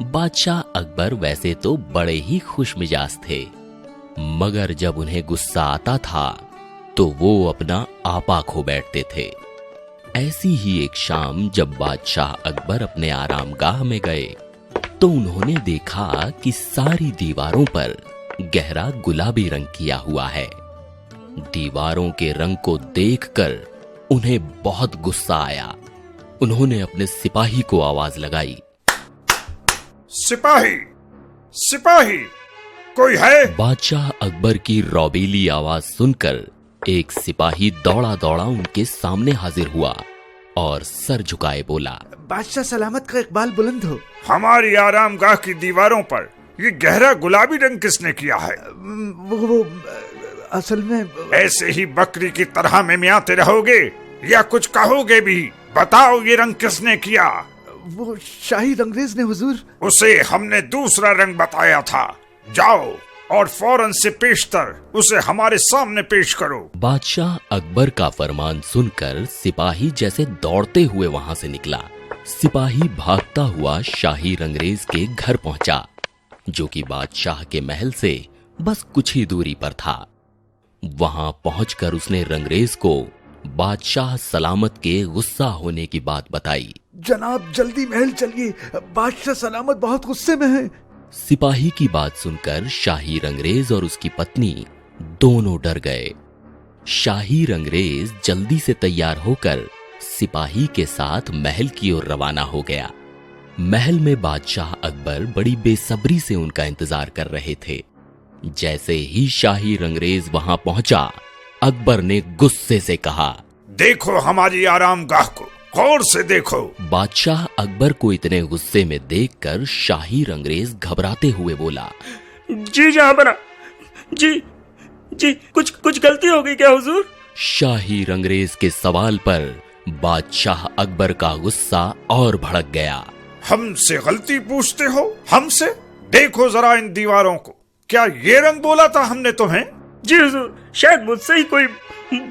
बादशाह अकबर वैसे तो बड़े ही खुश मिजाज थे, मगर जब उन्हें गुस्सा आता था तो वो अपना आपा खो बैठते थे। ऐसी ही एक शाम जब बादशाह अकबर अपने आरामगाह में गए तो उन्होंने देखा कि सारी दीवारों पर गहरा गुलाबी रंग किया हुआ है। दीवारों के रंग को देखकर उन्हें बहुत गुस्सा आया। उन्होंने अपने सिपाही को आवाज लगाई, सिपाही, सिपाही, कोई है? बादशाह अकबर की रौबीली आवाज सुनकर एक सिपाही दौड़ा दौड़ा उनके सामने हाजिर हुआ और सर झुकाए बोला, बादशाह सलामत का इकबाल बुलंद हो। हमारी आरामगाह की दीवारों पर ये गहरा गुलाबी रंग किसने किया है? वो असल में ऐसे ही बकरी की तरह में मियाते रहोगे या कुछ कहोगे भी? बताओ, ये रंग किसने किया? वो शाहिद अंग्रेज ने हुजूर। उसे हमने दूसरा रंग बताया था। जाओ और फौरन से पेशतर उसे हमारे सामने पेश करो। बादशाह अकबर का फरमान सुनकर सिपाही जैसे दौड़ते हुए वहां से निकला। सिपाही भागता हुआ शाही रंगरेज के घर पहुंचा, जो कि बादशाह के महल से बस कुछ ही दूरी पर था। वहां पहुंचकर उसने रंगरेज को बादशाह सलामत के गुस्सा होने की बात बताई। जनाब जल्दी महल चलिए, बादशाह सलामत बहुत गुस्से में है। सिपाही की बात सुनकर शाही रंगरेज और उसकी पत्नी दोनों डर गए। शाही रंगरेज जल्दी से तैयार होकर सिपाही के साथ महल की ओर रवाना हो गया। महल में बादशाह अकबर बड़ी बेसब्री से उनका इंतजार कर रहे थे। जैसे ही शाही रंगरेज वहां पहुंचा, अकबर ने गुस्से से कहा, देखो हमारी आरामगाह को, गौर से देखो। बादशाह अकबर को इतने गुस्से में देखकर शाही रंगरेज घबराते हुए बोला, जी जहांपना, जी कुछ गलती हो गई क्या हुजूर? शाही रंगरेज के सवाल पर बादशाह अकबर का गुस्सा और भड़क गया। हमसे गलती पूछते हो? हमसे? देखो जरा इन दीवारों को, क्या ये रंग बोला था हमने तुम्हें? जी हुजूर, शायद मुझसे ही कोई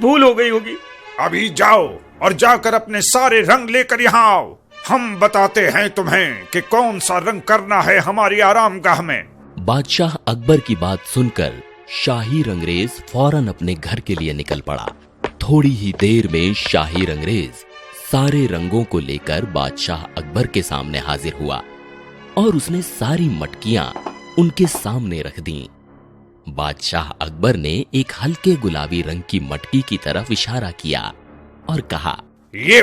भूल हो गई होगी। अभी जाओ और जाकर अपने सारे रंग लेकर यहाँ आओ। हम बताते हैं तुम्हें कि कौन सा रंग करना है हमारी आरामगाह में। बादशाह अकबर की बात सुनकर शाही रंगरेज फौरन अपने घर के लिए निकल पड़ा। थोड़ी ही देर में शाही रंगरेज सारे रंगों को लेकर बादशाह अकबर के सामने हाजिर हुआ और उसने सारी मटकियां उनके सामने रख दी। बादशाह अकबर ने एक हल्के गुलाबी रंग की मटकी की तरफ इशारा किया और कहा, ये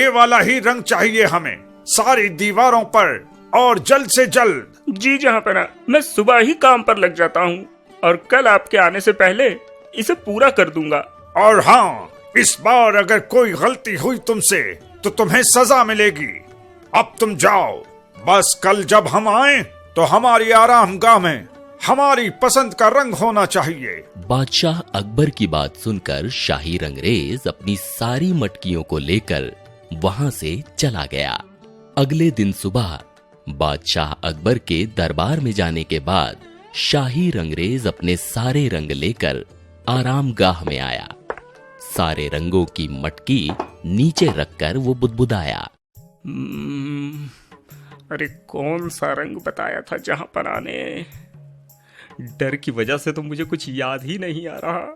वाला ही रंग चाहिए हमें, सारी दीवारों पर और जल्द से जल्द। जी जहांपना, मैं सुबह ही काम पर लग जाता हूँ और कल आपके आने से पहले इसे पूरा कर दूंगा। और हाँ, इस बार अगर कोई गलती हुई तुमसे तो तुम्हें सजा मिलेगी। अब तुम जाओ, बस कल जब हम आए तो हमारी आरामगाह में हमारी पसंद का रंग होना चाहिए। बादशाह अकबर की बात सुनकर शाही रंगरेज अपनी सारी मटकियों को लेकर वहां से चला गया। अगले दिन सुबह बादशाह अकबर के दरबार में जाने के बाद शाही रंगरेज अपने सारे रंग लेकर आरामगाह में आया। सारे रंगों की मटकी नीचे रखकर वो बुदबुदाया, अरे कौन सा रंग बताया था जहांपना ने? डर की वजह से तो मुझे कुछ याद ही नहीं आ रहा।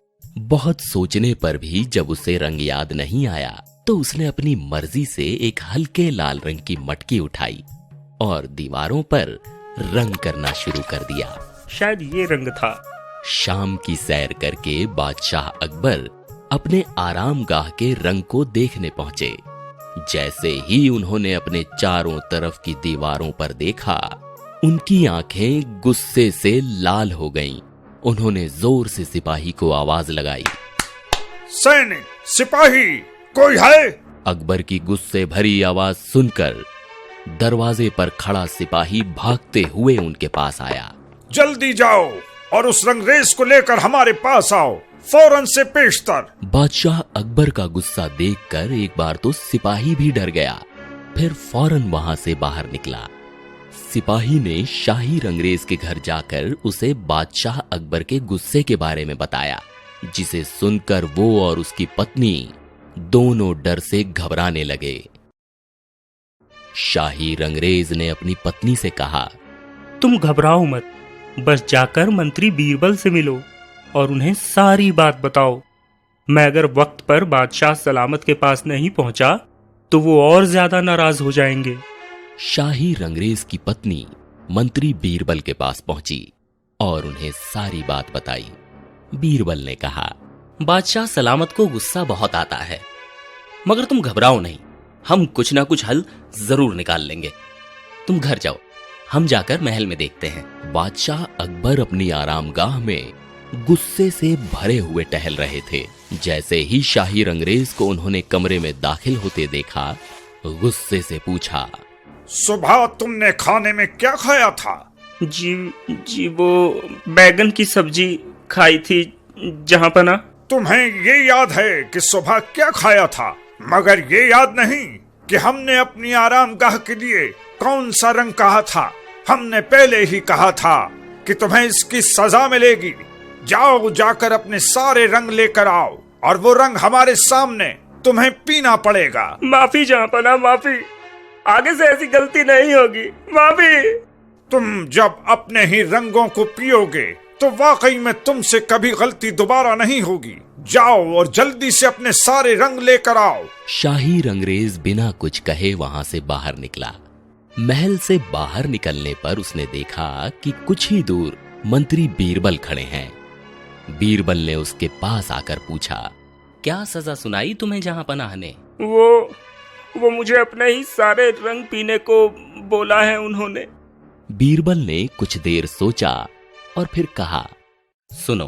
बहुत सोचने पर भी जब उसे रंग याद नहीं आया तो उसने अपनी मर्जी से एक हल्के लाल रंग की मटकी उठाई और दीवारों पर रंग करना शुरू कर दिया। शायद ये रंग था। शाम की सैर करके बादशाह अकबर अपने आरामगाह के रंग को देखने पहुंचे। जैसे ही उन्होंने अपने चारों तरफ की दीवारों पर देखा, उनकी आंखें गुस्से से लाल हो गईं। उन्होंने जोर से सिपाही को आवाज लगाई, सैनिक, सिपाही, कोई है? अकबर की गुस्से भरी आवाज सुनकर दरवाजे पर खड़ा सिपाही भागते हुए उनके पास आया। जल्दी जाओ और उस रंगरेज को लेकर हमारे पास आओ, फौरन से पेशतर। बादशाह अकबर का गुस्सा देखकर एक बार तो सिपाही भी डर गया, फिर फौरन वहां से बाहर निकला। सिपाही ने शाही रंगरेज के घर जाकर उसे बादशाह अकबर के गुस्से के बारे में बताया, जिसे सुनकर वो और उसकी पत्नी दोनों डर से घबराने लगे। शाही रंगरेज ने अपनी पत्नी से कहा, तुम घबराओ मत, बस जाकर मंत्री बीरबल से मिलो और उन्हें सारी बात बताओ। मैं अगर वक्त पर बादशाह सलामत के पास नहीं पहुंचा तो वो और ज्यादा नाराज हो जाएंगे। शाही रंगरेज की पत्नी मंत्री बीरबल के पास पहुंची और उन्हें सारी बात बताई। बीरबल ने कहा, बादशाह सलामत को गुस्सा बहुत आता है, मगर तुम घबराओ नहीं, हम कुछ ना कुछ हल जरूर निकाल लेंगे। तुम घर जाओ, हम जाकर महल में देखते हैं। बादशाह अकबर अपनी आरामगाह में गुस्से से भरे हुए टहल रहे थे। जैसे ही शाही रंगरेज को उन्होंने कमरे में दाखिल होते देखा, गुस्से से पूछा, सुबह तुमने खाने में क्या खाया था? जी वो बैगन की सब्जी खाई थी जहां पना। तुम्हें ये याद है कि सुबह क्या खाया था, मगर ये याद नहीं कि हमने अपनी आरामगाह के लिए कौन सा रंग कहा था। हमने पहले ही कहा था कि तुम्हें इसकी सजा मिलेगी। जाओ, जाकर अपने सारे रंग लेकर आओ और वो रंग हमारे सामने तुम्हें पीना पड़ेगा। माफी जहांपना, माफी, आगे से ऐसी गलती नहीं होगी, माफी। तुम जब अपने ही रंगों को पियोगे तो वाकई में तुमसे कभी गलती दोबारा नहीं होगी। जाओ और जल्दी से अपने सारे रंग लेकर आओ। शाही रंगरेज बिना कुछ कहे वहां से बाहर निकला। महल से बाहर निकलने पर उसने देखा कि कुछ ही दूर मंत्री बीरबल खड़े हैं। बीरबल ने उसके पास आकर पूछा, क्या सजा सुनाई तुम्हें जहां पनाह ने? वो मुझे अपने ही सारे रंग पीने को बोला है उन्होंने। बीरबल ने कुछ देर सोचा और फिर कहा, सुनो,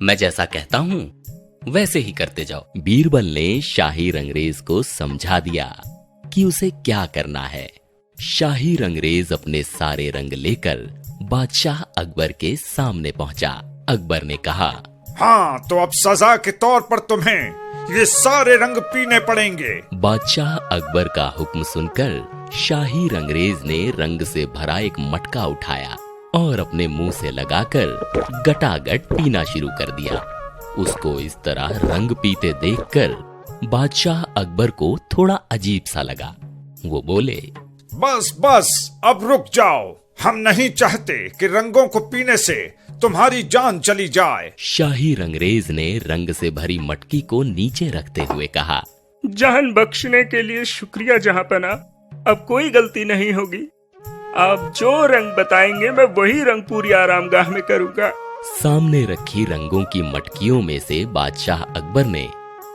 मैं जैसा कहता हूं वैसे ही करते जाओ। बीरबल ने शाही रंगरेज को समझा दिया कि उसे क्या करना है। शाही रंगरेज अपने सारे रंग लेकर बादशाह अकबर के सामने पहुंचा। अकबर ने कहा, हाँ, तो अब सजा के तौर पर तुम्हें ये सारे रंग पीने पड़ेंगे। बादशाह अकबर का हुक्म सुनकर शाही रंगरेज ने रंग से भरा एक मटका उठाया और अपने मुंह से लगाकर गटागट पीना शुरू कर दिया। उसको इस तरह रंग पीते देखकर बादशाह अकबर को थोड़ा अजीब सा लगा। वो बोले, बस बस, अब रुक जाओ। हम नहीं चाहते कि रंगों को पीने से तुम्हारी जान चली जाए। शाही रंगरेज ने रंग से भरी मटकी को नीचे रखते हुए कहा, जान बख्शने के लिए शुक्रिया जहांपना, अब कोई गलती नहीं होगी। आप जो रंग बताएंगे मैं वही रंग पूरी आरामगाह में करूंगा। सामने रखी रंगों की मटकियों में से बादशाह अकबर ने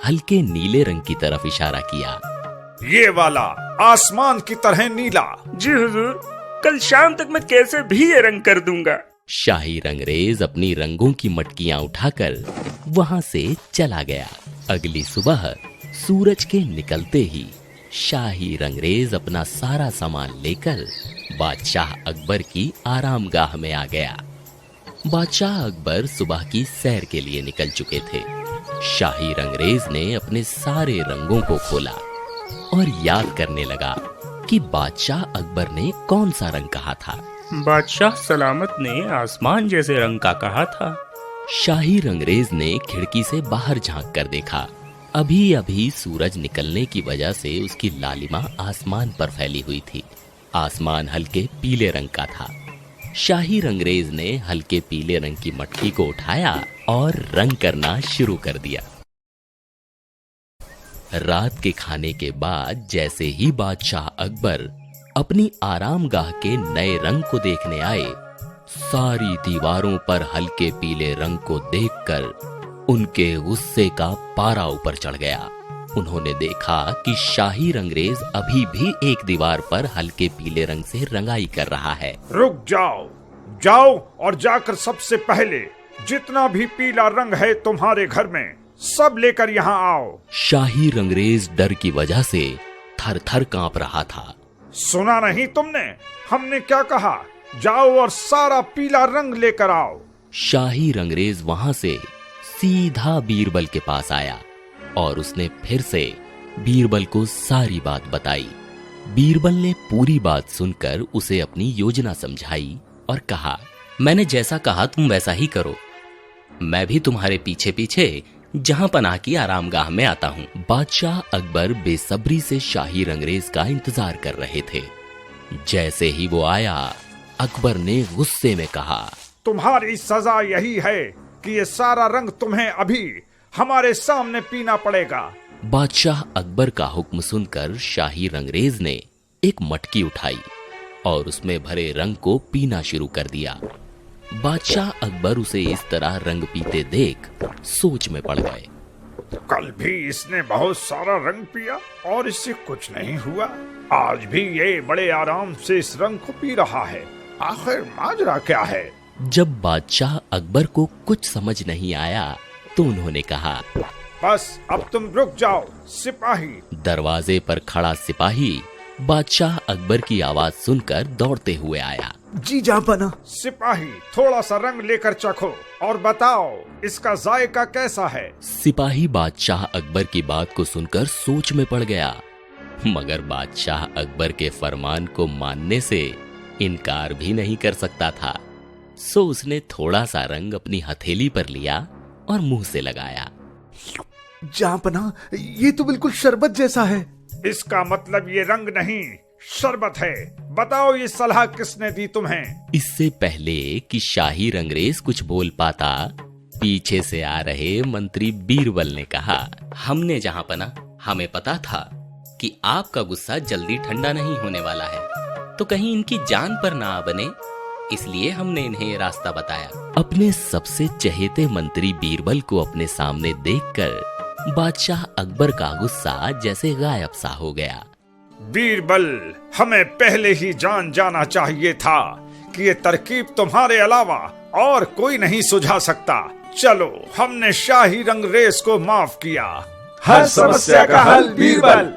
हल्के नीले रंग की तरफ इशारा किया। ये वाला आसमान की तरह नीला। जी हुजूर, कल शाम तक मैं कैसे भी ये रंग कर दूंगा। शाही रंगरेज अपनी रंगों की मटकियां उठाकर वहां से चला गया। अगली सुबह सूरज के निकलते ही शाही रंगरेज अपना सारा सामान लेकर बादशाह अकबर की आरामगाह में आ गया। बादशाह अकबर सुबह की सैर के लिए निकल चुके थे। शाही रंगरेज ने अपने सारे रंगों को खोला और याद करने लगा कि बादशाह अकबर ने कौन सा रंग कहा था। बादशाह सलामत ने आसमान जैसे रंग का कहा था। शाही रंगरेज ने खिड़की से बाहर झांक कर देखा। अभी अभी सूरज निकलने की वजह से उसकी लालिमा आसमान पर फैली हुई थी। आसमान हल्के पीले रंग का था। शाही रंगरेज ने हल्के पीले रंग की मटकी को उठाया और रंग करना शुरू कर दिया। रात के खाने के बाद जैसे ही बादशाह अकबर अपनी आरामगाह के नए रंग को देखने आए, सारी दीवारों पर हल्के पीले रंग को देखकर उनके गुस्से का पारा ऊपर चढ़ गया। उन्होंने देखा कि शाही रंगरेज अभी भी एक दीवार पर हल्के पीले रंग से रंगाई कर रहा है। रुक जाओ, जाओ और जाकर सबसे पहले जितना भी पीला रंग है तुम्हारे घर में सब लेकर यहाँ आओ। शाही रंगरेज डर की वजह से थर थर कांप रहा था। सुना नहीं तुमने? हमने क्या कहा? जाओ और सारा पीला रंग लेकर आओ। शाही रंगरेज वहां से सीधा बीरबल के पास आया और उसने फिर से बीरबल को सारी बात बताई। बीरबल ने पूरी बात सुनकर उसे अपनी योजना समझाई और कहा, मैंने जैसा कहा तुम वैसा ही करो। मैं भी तुम्हारे पीछे पीछे जहां पनाह की आरामगाह में आता हूँ। बादशाह अकबर बेसब्री से शाही रंगरेज का इंतजार कर रहे थे। जैसे ही वो आया, अकबर ने गुस्से में कहा, तुम्हारी सजा यही है कि ये सारा रंग तुम्हें अभी हमारे सामने पीना पड़ेगा। बादशाह अकबर का हुक्म सुनकर शाही रंगरेज ने एक मटकी उठाई और उसमें भरे रंग को पीना शुरू कर दिया। बादशाह अकबर उसे इस तरह रंग पीते देख सोच में पड़ गए। कल भी इसने बहुत सारा रंग पिया और इससे कुछ नहीं हुआ। आज भी ये बड़े आराम से इस रंग को पी रहा है। आखिर माजरा क्या है? जब बादशाह अकबर को कुछ समझ नहीं आया तो उन्होंने कहा, बस अब तुम रुक जाओ सिपाही। दरवाजे पर खड़ा सिपाही बादशाह अकबर की आवाज सुनकर दौड़ते हुए आया। जी जहाँपनाह। सिपाही, थोड़ा सा रंग लेकर चखो और बताओ इसका जायका कैसा है। सिपाही बादशाह अकबर की बात को सुनकर सोच में पड़ गया, मगर बादशाह अकबर के फरमान को मानने से इनकार भी नहीं कर सकता था। सो उसने थोड़ा सा रंग अपनी हथेली पर लिया और मुंह से लगाया। जहाँपनाह, ये तो बिल्कुल शरबत जैसा है। इसका मतलब ये रंग नहीं, शरबत है। बताओ ये सलाह किसने दी तुम्हें? इससे पहले कि शाही रंगरेज कुछ बोल पाता, पीछे से आ रहे मंत्री बीरबल ने कहा, हमने जहाँपनाह, हमें पता था कि आपका गुस्सा जल्दी ठंडा नहीं होने वाला है, तो कहीं इनकी जान पर ना आ बने, इसलिए हमने इन्हें रास्ता बताया। अपने सबसे चहेते मंत्री बीरबल को अपने सामने देखकर बादशाह अकबर का गुस्सा जैसे गायब सा हो गया। बीरबल, हमें पहले ही जान जाना चाहिए था कि ये तरकीब तुम्हारे अलावा और कोई नहीं सुझा सकता। चलो, हमने शाही रंगरेज को माफ किया। हर समस्या का हल बीरबल।